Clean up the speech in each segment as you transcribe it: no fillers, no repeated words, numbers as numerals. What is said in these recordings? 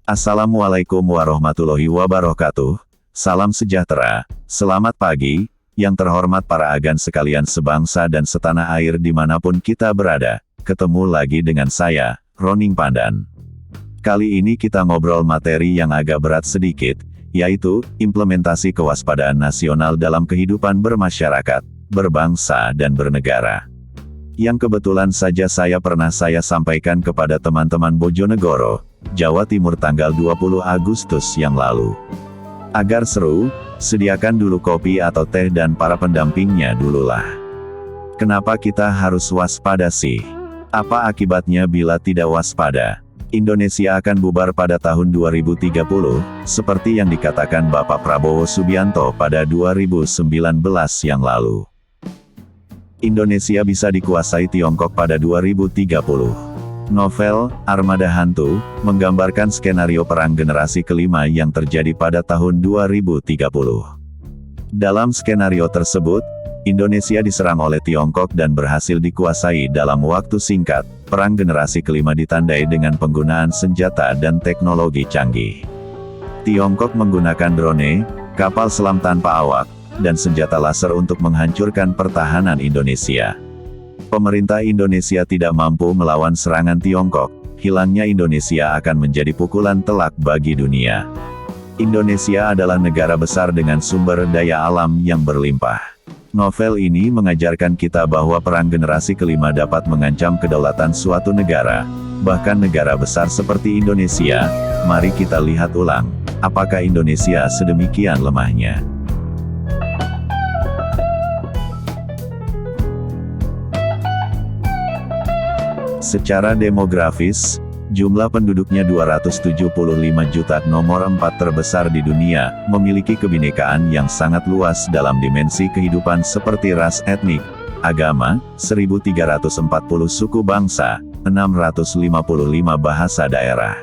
Assalamualaikum warahmatullahi wabarakatuh. Salam sejahtera, selamat pagi, yang terhormat para agan sekalian sebangsa dan setanah air dimanapun kita berada. Ketemu lagi dengan saya, Roning Pandan. Kali ini kita ngobrol materi yang agak berat sedikit, yaitu, implementasi kewaspadaan nasional dalam kehidupan bermasyarakat, berbangsa dan bernegara. Yang kebetulan saja saya pernah sampaikan kepada teman-teman Bojonegoro, Jawa Timur tanggal 20 Agustus yang lalu. Agar seru, sediakan dulu kopi atau teh dan para pendampingnya dululah. Kenapa kita harus waspada sih? Apa akibatnya bila tidak waspada? Indonesia akan bubar pada tahun 2030, seperti yang dikatakan Bapak Prabowo Subianto pada 2019 yang lalu. Indonesia bisa dikuasai Tiongkok pada 2030. Novel, Armada Hantu, menggambarkan skenario perang generasi kelima yang terjadi pada tahun 2030. Dalam skenario tersebut, Indonesia diserang oleh Tiongkok dan berhasil dikuasai dalam waktu singkat. Perang generasi kelima ditandai dengan penggunaan senjata dan teknologi canggih. Tiongkok menggunakan drone, kapal selam tanpa awak, dan senjata laser untuk menghancurkan pertahanan Indonesia. Pemerintah Indonesia tidak mampu melawan serangan Tiongkok, hilangnya Indonesia akan menjadi pukulan telak bagi dunia. Indonesia adalah negara besar dengan sumber daya alam yang berlimpah. Novel ini mengajarkan kita bahwa perang generasi kelima dapat mengancam kedaulatan suatu negara, bahkan negara besar seperti Indonesia. Mari kita lihat ulang, apakah Indonesia sedemikian lemahnya? Secara demografis, jumlah penduduknya 275 juta, nomor 4 terbesar di dunia, memiliki kebinekaan yang sangat luas dalam dimensi kehidupan seperti ras etnik, agama, 1340 suku bangsa, 655 bahasa daerah.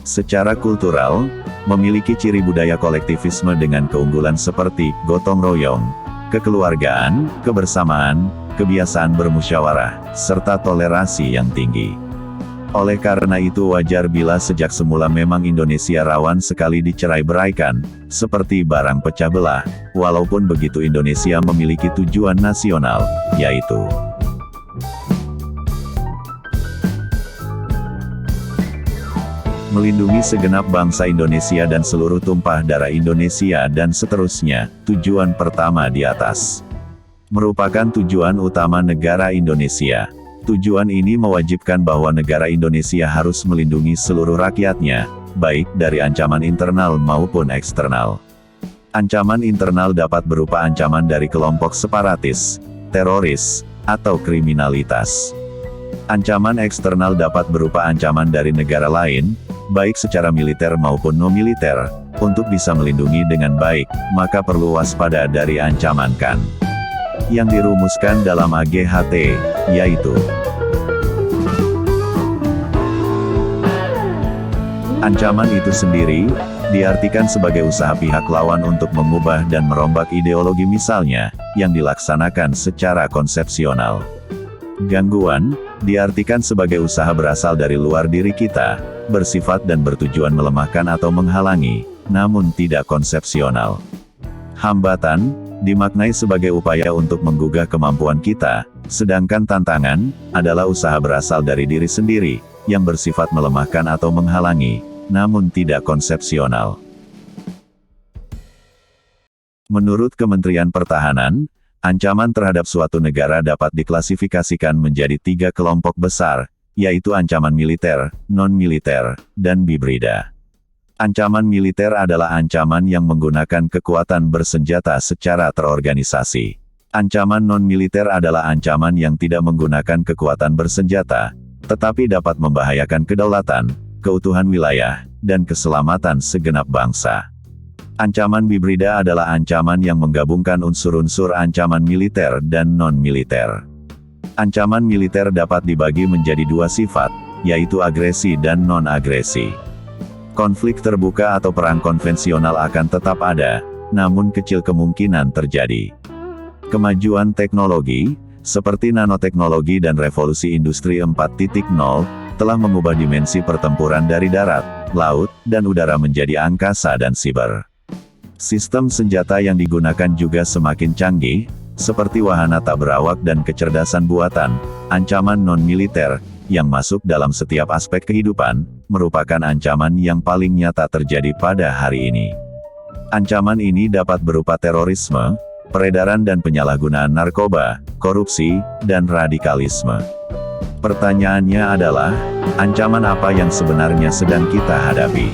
Secara kultural, memiliki ciri budaya kolektivisme dengan keunggulan seperti gotong royong, kekeluargaan, kebersamaan, kebiasaan bermusyawarah, serta toleransi yang tinggi. Oleh karena itu wajar bila sejak semula memang Indonesia rawan sekali dicerai-beraikan, seperti barang pecah belah. Walaupun begitu Indonesia memiliki tujuan nasional, yaitu melindungi segenap bangsa Indonesia dan seluruh tumpah darah Indonesia dan seterusnya. Tujuan pertama di atas merupakan tujuan utama negara Indonesia. Tujuan ini mewajibkan bahwa negara Indonesia harus melindungi seluruh rakyatnya, baik dari ancaman internal maupun eksternal. Ancaman internal dapat berupa ancaman dari kelompok separatis, teroris, atau kriminalitas. Ancaman eksternal dapat berupa ancaman dari negara lain, baik secara militer maupun non-militer. Untuk bisa melindungi dengan baik, maka perlu waspada dari ancaman kan yang dirumuskan dalam AGHT, yaitu ancaman itu sendiri, diartikan sebagai usaha pihak lawan untuk mengubah dan merombak ideologi misalnya, yang dilaksanakan secara konsepsional. Gangguan, diartikan sebagai usaha berasal dari luar diri kita, bersifat dan bertujuan melemahkan atau menghalangi, namun tidak konsepsional. Hambatan, dimaknai sebagai upaya untuk menggugah kemampuan kita, sedangkan tantangan, adalah usaha berasal dari diri sendiri, yang bersifat melemahkan atau menghalangi, namun tidak konsepsional. Menurut Kementerian Pertahanan, ancaman terhadap suatu negara dapat diklasifikasikan menjadi 3 kelompok besar, yaitu ancaman militer, non-militer, dan hibrida. Ancaman militer adalah ancaman yang menggunakan kekuatan bersenjata secara terorganisasi. Ancaman non-militer adalah ancaman yang tidak menggunakan kekuatan bersenjata, tetapi dapat membahayakan kedaulatan, keutuhan wilayah, dan keselamatan segenap bangsa. Ancaman hibrida adalah ancaman yang menggabungkan unsur-unsur ancaman militer dan non-militer. Ancaman militer dapat dibagi menjadi 2 sifat, yaitu agresi dan non-agresi. Konflik terbuka atau perang konvensional akan tetap ada, namun kecil kemungkinan terjadi. Kemajuan teknologi, seperti nanoteknologi dan revolusi industri 4.0, telah mengubah dimensi pertempuran dari darat, laut, dan udara menjadi angkasa dan siber. Sistem senjata yang digunakan juga semakin canggih, seperti wahana tak berawak dan kecerdasan buatan. Ancaman non-militer, yang masuk dalam setiap aspek kehidupan, merupakan ancaman yang paling nyata terjadi pada hari ini. Ancaman ini dapat berupa terorisme, peredaran dan penyalahgunaan narkoba, korupsi, dan radikalisme. Pertanyaannya adalah, ancaman apa yang sebenarnya sedang kita hadapi?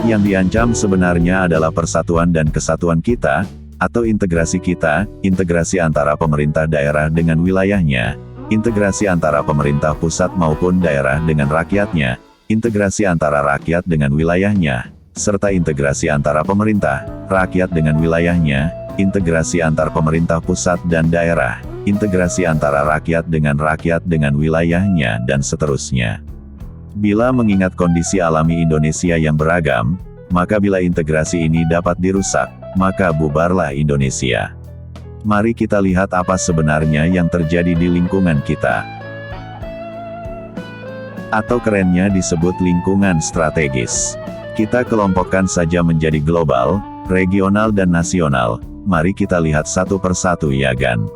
Yang diancam sebenarnya adalah persatuan dan kesatuan kita, atau integrasi kita, integrasi antara pemerintah daerah dengan wilayahnya, integrasi antara pemerintah pusat maupun daerah dengan rakyatnya, integrasi antara rakyat dengan wilayahnya, serta integrasi antara pemerintah, rakyat dengan wilayahnya, integrasi antar pemerintah pusat dan daerah, integrasi antara rakyat dengan wilayahnya dan seterusnya. Bila mengingat kondisi alami Indonesia yang beragam, maka bila integrasi ini dapat dirusak, maka bubarlah Indonesia. Mari kita lihat apa sebenarnya yang terjadi di lingkungan kita. Atau kerennya disebut lingkungan strategis. Kita kelompokkan saja menjadi global, regional dan nasional. Mari kita lihat satu persatu ya kan.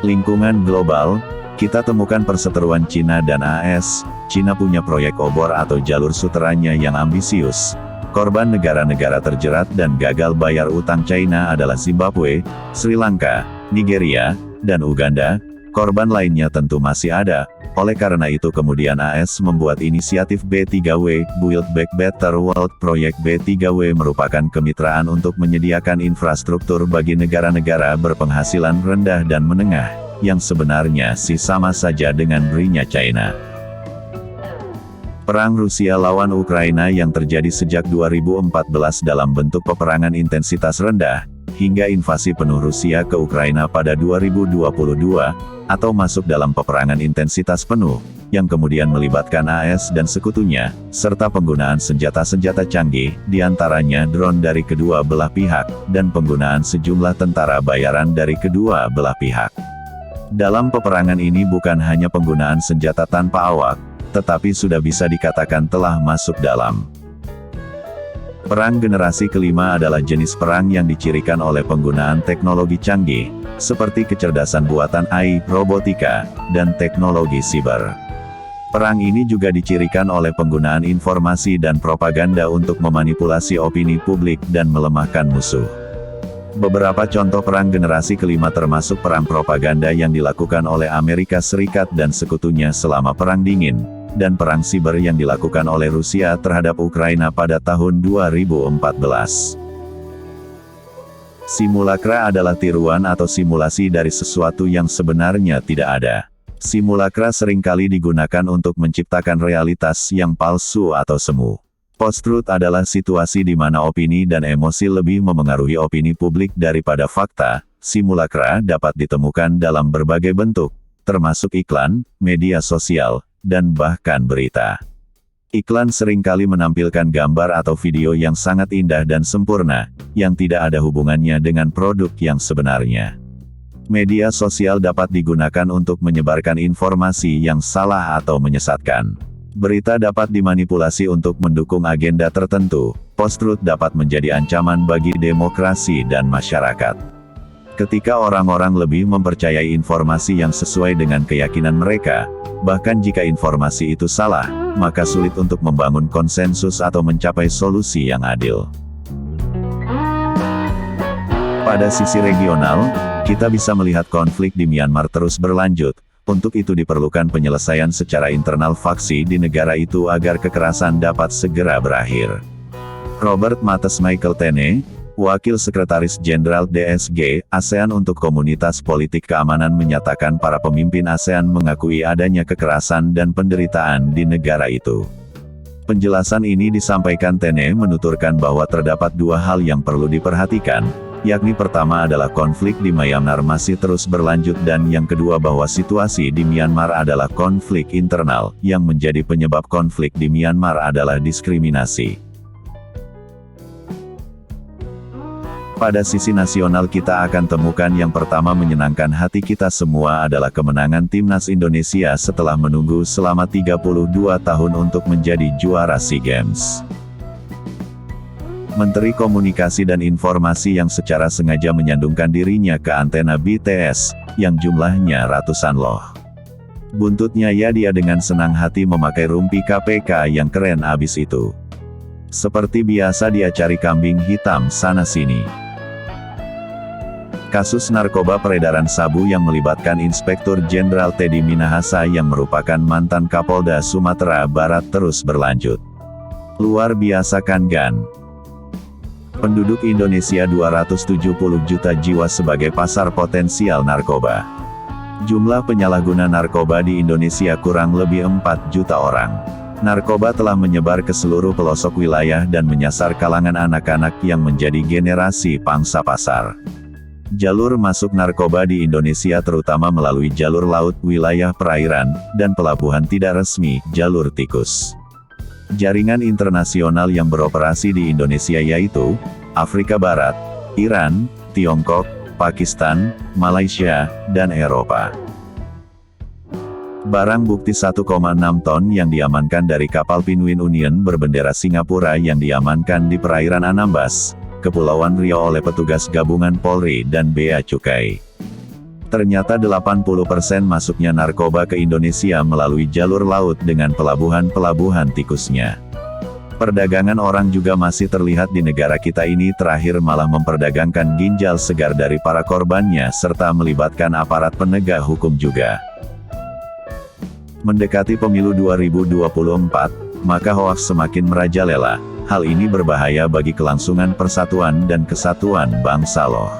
Lingkungan global, kita temukan perseteruan Cina dan AS. Cina punya proyek obor atau jalur suteranya yang ambisius. Korban negara-negara terjerat dan gagal bayar utang China adalah Zimbabwe, Sri Lanka, Nigeria, dan Uganda. Korban lainnya tentu masih ada. Oleh karena itu kemudian AS membuat inisiatif B3W, Build Back Better World. Proyek B3W merupakan kemitraan untuk menyediakan infrastruktur bagi negara-negara berpenghasilan rendah dan menengah, yang sebenarnya sama saja dengan BRI-nya China. Perang Rusia lawan Ukraina yang terjadi sejak 2014 dalam bentuk peperangan intensitas rendah, hingga invasi penuh Rusia ke Ukraina pada 2022, atau masuk dalam peperangan intensitas penuh, yang kemudian melibatkan AS dan sekutunya, serta penggunaan senjata-senjata canggih, diantaranya drone dari kedua belah pihak, dan penggunaan sejumlah tentara bayaran dari kedua belah pihak. Dalam peperangan ini bukan hanya penggunaan senjata tanpa awak, tetapi sudah bisa dikatakan telah masuk dalam perang generasi kelima adalah jenis perang yang dicirikan oleh penggunaan teknologi canggih, seperti kecerdasan buatan AI, robotika, dan teknologi siber. Perang ini juga dicirikan oleh penggunaan informasi dan propaganda untuk memanipulasi opini publik dan melemahkan musuh. Beberapa contoh perang generasi kelima termasuk perang propaganda yang dilakukan oleh Amerika Serikat dan sekutunya selama Perang Dingin, dan perang siber yang dilakukan oleh Rusia terhadap Ukraina pada tahun 2014. Simulakra adalah tiruan atau simulasi dari sesuatu yang sebenarnya tidak ada. Simulakra seringkali digunakan untuk menciptakan realitas yang palsu atau semu. Post-truth adalah situasi di mana opini dan emosi lebih memengaruhi opini publik daripada fakta. Simulakra dapat ditemukan dalam berbagai bentuk, termasuk iklan, media sosial, dan bahkan berita. Iklan seringkali menampilkan gambar atau video yang sangat indah dan sempurna, yang tidak ada hubungannya dengan produk yang sebenarnya. Media sosial dapat digunakan untuk menyebarkan informasi yang salah atau menyesatkan. Berita dapat dimanipulasi untuk mendukung agenda tertentu. Post-truth dapat menjadi ancaman bagi demokrasi dan masyarakat. Ketika orang-orang lebih mempercayai informasi yang sesuai dengan keyakinan mereka, bahkan jika informasi itu salah, maka sulit untuk membangun konsensus atau mencapai solusi yang adil. Pada sisi regional, kita bisa melihat konflik di Myanmar terus berlanjut. Untuk itu diperlukan penyelesaian secara internal faksi di negara itu agar kekerasan dapat segera berakhir. Robert Mattes Michael Tene, Wakil Sekretaris Jenderal DSG, ASEAN untuk Komunitas Politik Keamanan menyatakan para pemimpin ASEAN mengakui adanya kekerasan dan penderitaan di negara itu. Penjelasan ini disampaikan Tene menuturkan bahwa terdapat dua hal yang perlu diperhatikan, yakni pertama adalah konflik di Myanmar masih terus berlanjut dan yang kedua bahwa situasi di Myanmar adalah konflik internal, yang menjadi penyebab konflik di Myanmar adalah diskriminasi. Pada sisi nasional kita akan temukan yang pertama menyenangkan hati kita semua adalah kemenangan Timnas Indonesia setelah menunggu selama 32 tahun untuk menjadi juara SEA Games. Menteri Komunikasi dan Informasi yang secara sengaja menyandungkan dirinya ke antena BTS, yang jumlahnya ratusan loh. Buntutnya ya dia dengan senang hati memakai rumpi KPK yang keren abis itu. Seperti biasa dia cari kambing hitam sana-sini. Kasus narkoba peredaran sabu yang melibatkan Inspektur Jenderal Teddy Minahasa yang merupakan mantan Kapolda Sumatera Barat terus berlanjut. Luar biasa kan Gan? Penduduk Indonesia 270 juta jiwa sebagai pasar potensial narkoba. Jumlah penyalahguna narkoba di Indonesia kurang lebih 4 juta orang. Narkoba telah menyebar ke seluruh pelosok wilayah dan menyasar kalangan anak-anak yang menjadi generasi pangsa pasar. Jalur masuk narkoba di Indonesia terutama melalui jalur laut, wilayah perairan, dan pelabuhan tidak resmi, jalur tikus. Jaringan internasional yang beroperasi di Indonesia yaitu Afrika Barat, Iran, Tiongkok, Pakistan, Malaysia, dan Eropa. Barang bukti 1,6 ton yang diamankan dari kapal Pinguin Union berbendera Singapura yang diamankan di perairan Anambas, Kepulauan Riau oleh petugas gabungan Polri dan Bea Cukai. Ternyata 80% masuknya narkoba ke Indonesia melalui jalur laut dengan pelabuhan-pelabuhan tikusnya. Perdagangan orang juga masih terlihat di negara kita ini, terakhir malah memperdagangkan ginjal segar dari para korbannya serta melibatkan aparat penegak hukum juga. Mendekati pemilu 2024, maka hoaks semakin merajalela. Hal ini berbahaya bagi kelangsungan persatuan dan kesatuan bangsa loh.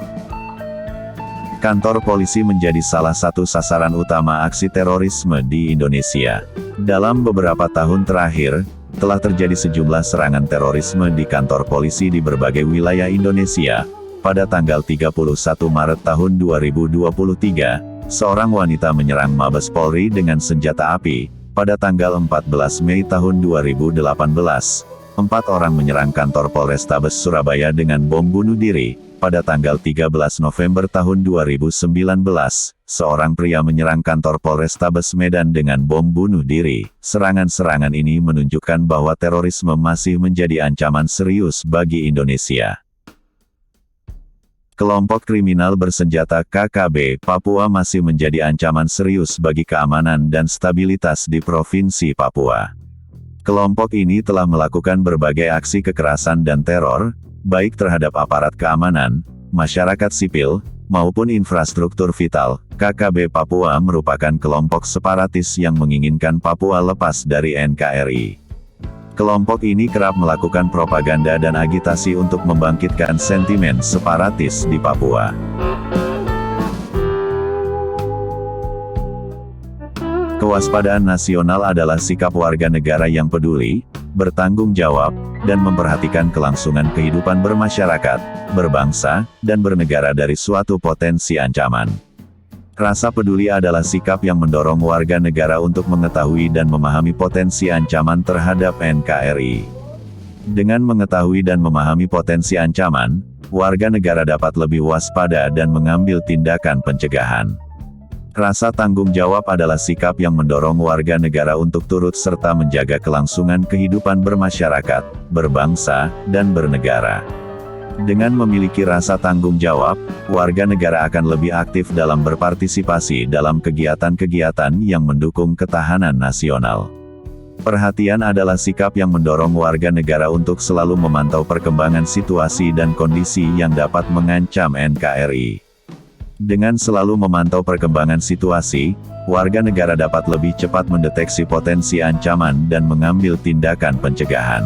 Kantor polisi menjadi salah satu sasaran utama aksi terorisme di Indonesia. Dalam beberapa tahun terakhir, telah terjadi sejumlah serangan terorisme di kantor polisi di berbagai wilayah Indonesia. Pada tanggal 31 Maret tahun 2023, seorang wanita menyerang Mabes Polri dengan senjata api. Pada tanggal 14 Mei tahun 2018, 4 orang menyerang kantor Polrestabes Surabaya dengan bom bunuh diri. Pada tanggal 13 November tahun 2019, seorang pria menyerang kantor Polrestabes Medan dengan bom bunuh diri. Serangan-serangan ini menunjukkan bahwa terorisme masih menjadi ancaman serius bagi Indonesia. Kelompok kriminal bersenjata KKB Papua masih menjadi ancaman serius bagi keamanan dan stabilitas di Provinsi Papua. Kelompok ini telah melakukan berbagai aksi kekerasan dan teror, baik terhadap aparat keamanan, masyarakat sipil, maupun infrastruktur vital. KKB Papua merupakan kelompok separatis yang menginginkan Papua lepas dari NKRI. Kelompok ini kerap melakukan propaganda dan agitasi untuk membangkitkan sentimen separatis di Papua. Kewaspadaan nasional adalah sikap warga negara yang peduli, bertanggung jawab, dan memperhatikan kelangsungan kehidupan bermasyarakat, berbangsa, dan bernegara dari suatu potensi ancaman. Rasa peduli adalah sikap yang mendorong warga negara untuk mengetahui dan memahami potensi ancaman terhadap NKRI. Dengan mengetahui dan memahami potensi ancaman, warga negara dapat lebih waspada dan mengambil tindakan pencegahan. Rasa tanggung jawab adalah sikap yang mendorong warga negara untuk turut serta menjaga kelangsungan kehidupan bermasyarakat, berbangsa, dan bernegara. Dengan memiliki rasa tanggung jawab, warga negara akan lebih aktif dalam berpartisipasi dalam kegiatan-kegiatan yang mendukung ketahanan nasional. Perhatian adalah sikap yang mendorong warga negara untuk selalu memantau perkembangan situasi dan kondisi yang dapat mengancam NKRI. Dengan selalu memantau perkembangan situasi, warga negara dapat lebih cepat mendeteksi potensi ancaman dan mengambil tindakan pencegahan.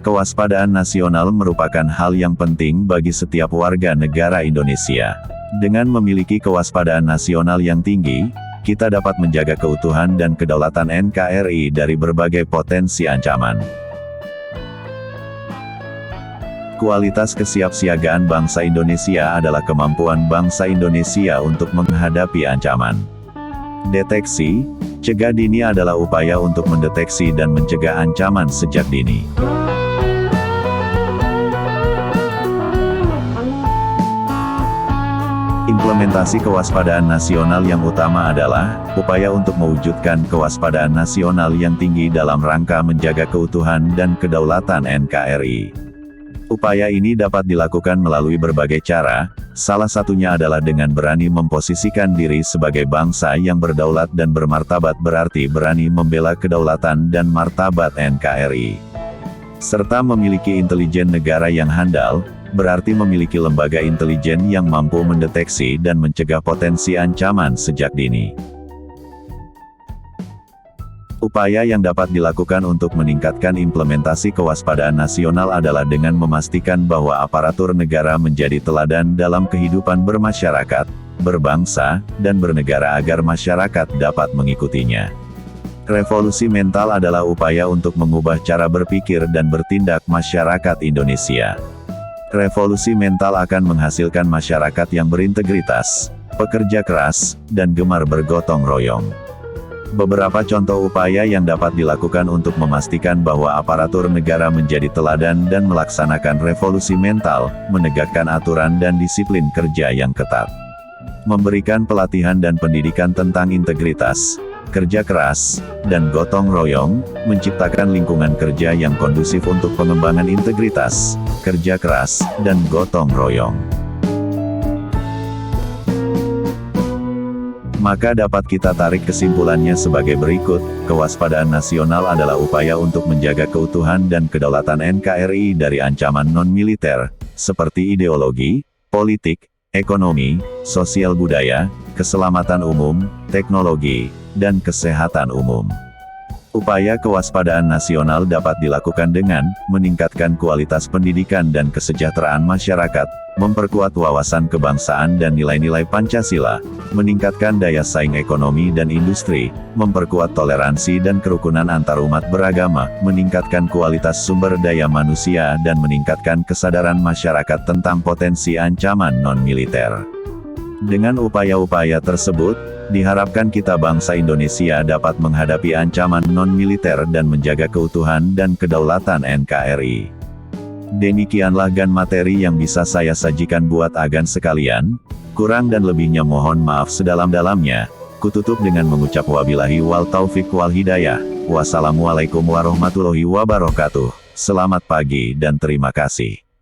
Kewaspadaan nasional merupakan hal yang penting bagi setiap warga negara Indonesia. Dengan memiliki kewaspadaan nasional yang tinggi, kita dapat menjaga keutuhan dan kedaulatan NKRI dari berbagai potensi ancaman. Kualitas kesiapsiagaan bangsa Indonesia adalah kemampuan bangsa Indonesia untuk menghadapi ancaman. Deteksi, cegah dini adalah upaya untuk mendeteksi dan mencegah ancaman sejak dini. Implementasi kewaspadaan nasional yang utama adalah upaya untuk mewujudkan kewaspadaan nasional yang tinggi dalam rangka menjaga keutuhan dan kedaulatan NKRI. Upaya ini dapat dilakukan melalui berbagai cara, salah satunya adalah dengan berani memposisikan diri sebagai bangsa yang berdaulat dan bermartabat, berarti berani membela kedaulatan dan martabat NKRI. Serta memiliki intelijen negara yang handal, berarti memiliki lembaga intelijen yang mampu mendeteksi dan mencegah potensi ancaman sejak dini. Upaya yang dapat dilakukan untuk meningkatkan implementasi kewaspadaan nasional adalah dengan memastikan bahwa aparatur negara menjadi teladan dalam kehidupan bermasyarakat, berbangsa, dan bernegara agar masyarakat dapat mengikutinya. Revolusi mental adalah upaya untuk mengubah cara berpikir dan bertindak masyarakat Indonesia. Revolusi mental akan menghasilkan masyarakat yang berintegritas, pekerja keras, dan gemar bergotong royong. Beberapa contoh upaya yang dapat dilakukan untuk memastikan bahwa aparatur negara menjadi teladan dan melaksanakan revolusi mental, menegakkan aturan dan disiplin kerja yang ketat. Memberikan pelatihan dan pendidikan tentang integritas, kerja keras, dan gotong royong, menciptakan lingkungan kerja yang kondusif untuk pengembangan integritas, kerja keras, dan gotong royong. Maka dapat kita tarik kesimpulannya sebagai berikut, kewaspadaan nasional adalah upaya untuk menjaga keutuhan dan kedaulatan NKRI dari ancaman non-militer, seperti ideologi, politik, ekonomi, sosial budaya, keselamatan umum, teknologi, dan kesehatan umum. Upaya kewaspadaan nasional dapat dilakukan dengan meningkatkan kualitas pendidikan dan kesejahteraan masyarakat, memperkuat wawasan kebangsaan dan nilai-nilai Pancasila, meningkatkan daya saing ekonomi dan industri, memperkuat toleransi dan kerukunan antarumat beragama, meningkatkan kualitas sumber daya manusia dan meningkatkan kesadaran masyarakat tentang potensi ancaman non-militer. Dengan upaya-upaya tersebut, diharapkan kita bangsa Indonesia dapat menghadapi ancaman non-militer dan menjaga keutuhan dan kedaulatan NKRI. Demikianlah gan materi yang bisa saya sajikan buat agan sekalian, kurang dan lebihnya mohon maaf sedalam-dalamnya. Kututup dengan mengucap wabillahi wal taufiq wal hidayah. Wassalamualaikum warahmatullahi wabarakatuh. Selamat pagi dan terima kasih.